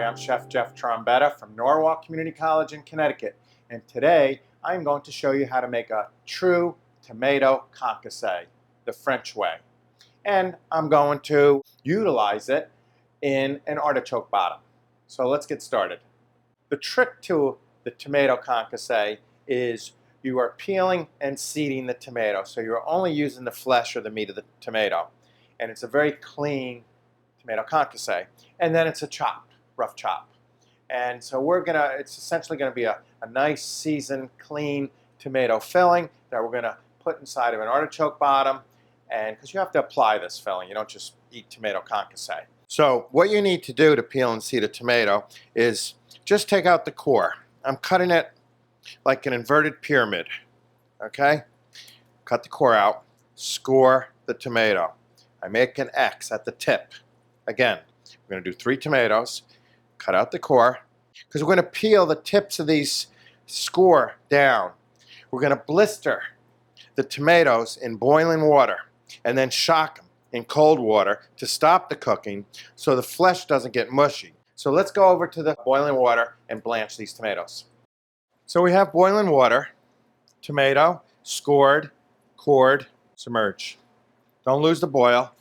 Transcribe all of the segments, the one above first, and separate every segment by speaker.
Speaker 1: I'm Chef Jeff Trombetta from Norwalk Community College in Connecticut, and today I'm going to show you how to make a true tomato concasse, the French way. And I'm going to utilize it in an artichoke bottom. So let's get started. The trick to the tomato concasse is you are peeling and seeding the tomato, so you're only using the flesh or the meat of the tomato. And it's a very clean tomato concasse. And then it's a chopped, rough chop. And so it's essentially gonna be a nice seasoned, clean tomato filling that we're gonna put inside of an artichoke bottom. And because you have to apply this filling, you don't just eat tomato concasse. So what you need to do to peel and seed a tomato is just take out the core. I'm cutting it like an inverted pyramid, okay? Cut the core out, score the tomato. I make an X at the tip. Again, we're going to do 3 tomatoes, cut out the core, because we're going to peel the tips of these score down. We're going to blister the tomatoes in boiling water and then shock them in cold water to stop the cooking so the flesh doesn't get mushy. So let's go over to the boiling water and blanch these tomatoes. So we have boiling water, tomato, scored, cored, submerge. Don't lose the boil.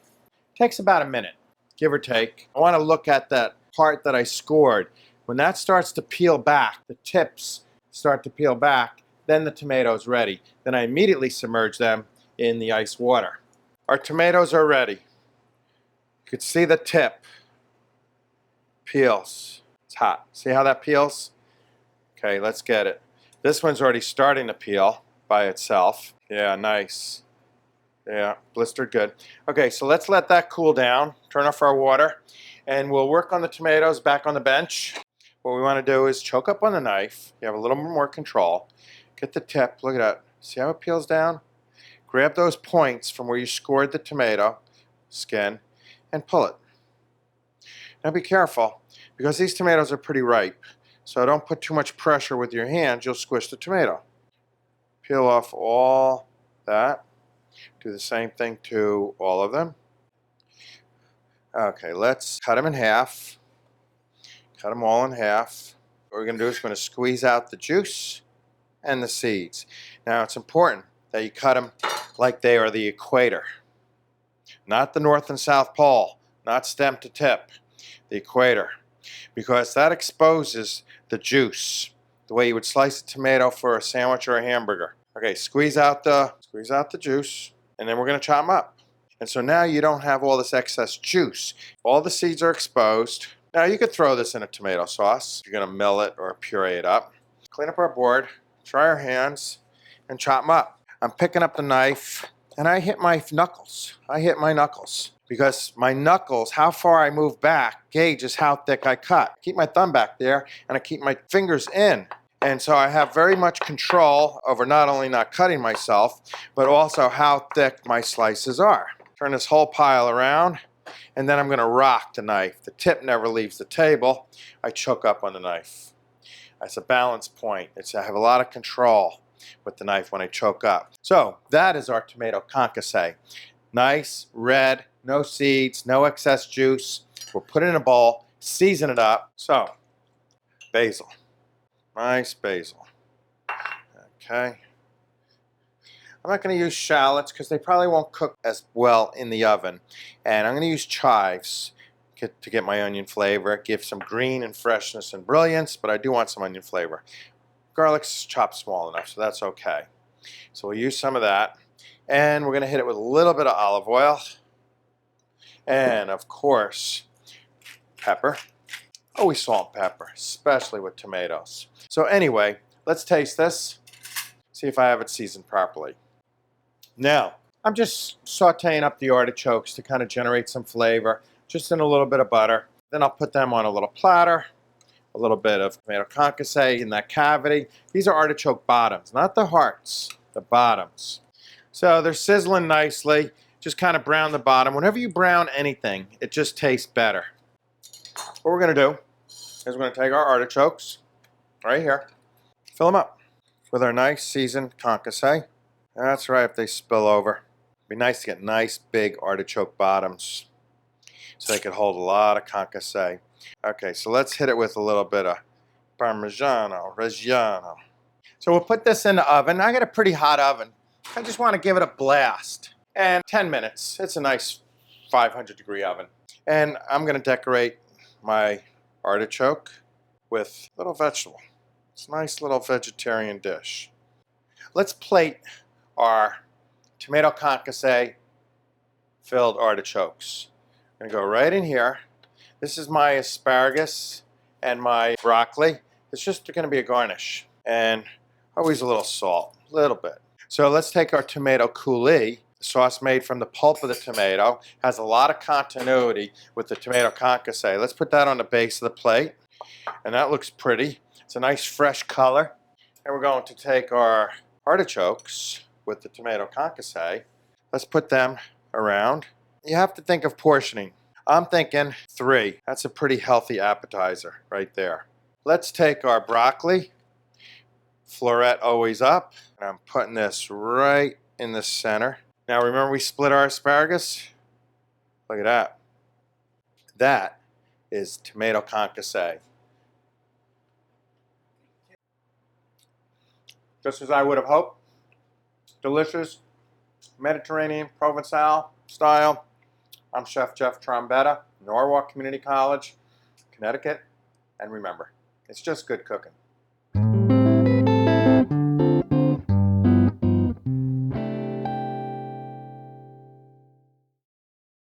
Speaker 1: Takes about a minute, give or take. I want to look at that part that I scored. When that starts to peel back, the tips start to peel back, then the tomato's ready. Then I immediately submerge them in the ice water. Our tomatoes are ready. You can see the tip peels. It's hot. See how that peels? Okay, let's get it. This one's already starting to peel by itself. Yeah, nice. Yeah, blistered good. Okay, so let's let that cool down, turn off our water, and we'll work on the tomatoes back on the bench. What we want to do is choke up on the knife. You have a little more control. Get the tip, look at that. See how it peels down? Grab those points from where you scored the tomato skin and pull it. Now be careful, because these tomatoes are pretty ripe, so don't put too much pressure with your hands, you'll squish the tomato. Peel off all that. Do the same thing to all of them. Okay, let's cut them in half. Cut them all in half. What we're going to do is we're going to squeeze out the juice and the seeds. Now it's important that you cut them like they are the equator. Not the North and South Pole, not stem to tip, the equator. Because that exposes the juice, the way you would slice a tomato for a sandwich or a hamburger. Okay, squeeze out the juice, and then we're going to chop them up. And so now you don't have all this excess juice. All the seeds are exposed. Now you could throw this in a tomato sauce if you're going to mill it or puree it up. Clean up our board, dry our hands, and chop them up. I'm picking up the knife, and I hit my knuckles. Because my knuckles, how far I move back, gauges how thick I cut. I keep my thumb back there, and I keep my fingers in. And so I have very much control over not only not cutting myself, but also how thick my slices are. Turn this whole pile around, and then I'm going to rock the knife. The tip never leaves the table. I choke up on the knife. That's a balance point. I have a lot of control with the knife when I choke up. So that is our tomato concasse. Nice, red, no seeds, no excess juice. We'll put it in a bowl, season it up. So, basil. Nice basil. Okay. I'm not going to use shallots because they probably won't cook as well in the oven. And I'm going to use chives to get my onion flavor, give some green and freshness and brilliance, but I do want some onion flavor. Garlic's chopped small enough, so that's okay. So we'll use some of that. And we're going to hit it with a little bit of olive oil. And, of course, pepper. Always salt and pepper, especially with tomatoes. So anyway, let's taste this. See if I have it seasoned properly. Now, I'm just sauteing up the artichokes to kind of generate some flavor, just in a little bit of butter. Then I'll put them on a little platter, a little bit of tomato concasse in that cavity. These are artichoke bottoms, not the hearts, the bottoms. So they're sizzling nicely. Just kind of brown the bottom. Whenever you brown anything, it just tastes better. What we're going to do is we're going to take our artichokes, right here, fill them up with our nice seasoned concasse. That's right, if they spill over. It'd be nice to get nice big artichoke bottoms so they could hold a lot of concasse. Okay, so let's hit it with a little bit of Parmigiano Reggiano. So we'll put this in the oven. I got a pretty hot oven. I just want to give it a blast. And 10 minutes. It's a nice 500-degree oven. And I'm going to decorate my artichoke with a little vegetable. It's a nice little vegetarian dish. Let's plate our tomato concasse filled artichokes. I'm going to go right in here. This is my asparagus and my broccoli. It's just going to be a garnish. And always a little salt, a little bit. So let's take our tomato coulis, the sauce made from the pulp of the tomato. Has a lot of continuity with the tomato concasse. Let's put that on the base of the plate. And that looks pretty. It's a nice fresh color. And we're going to take our artichokes with the tomato concasse. Let's put them around. You have to think of portioning. I'm thinking 3. That's a pretty healthy appetizer right there. Let's take our broccoli, floret always up, and I'm putting this right in the center. Now remember we split our asparagus? Look at that. That is tomato concasse. Just as I would have hoped. Delicious, Mediterranean, Provençal style. I'm Chef Jeff Trombetta, Norwalk Community College, Connecticut. And remember, it's just good cooking.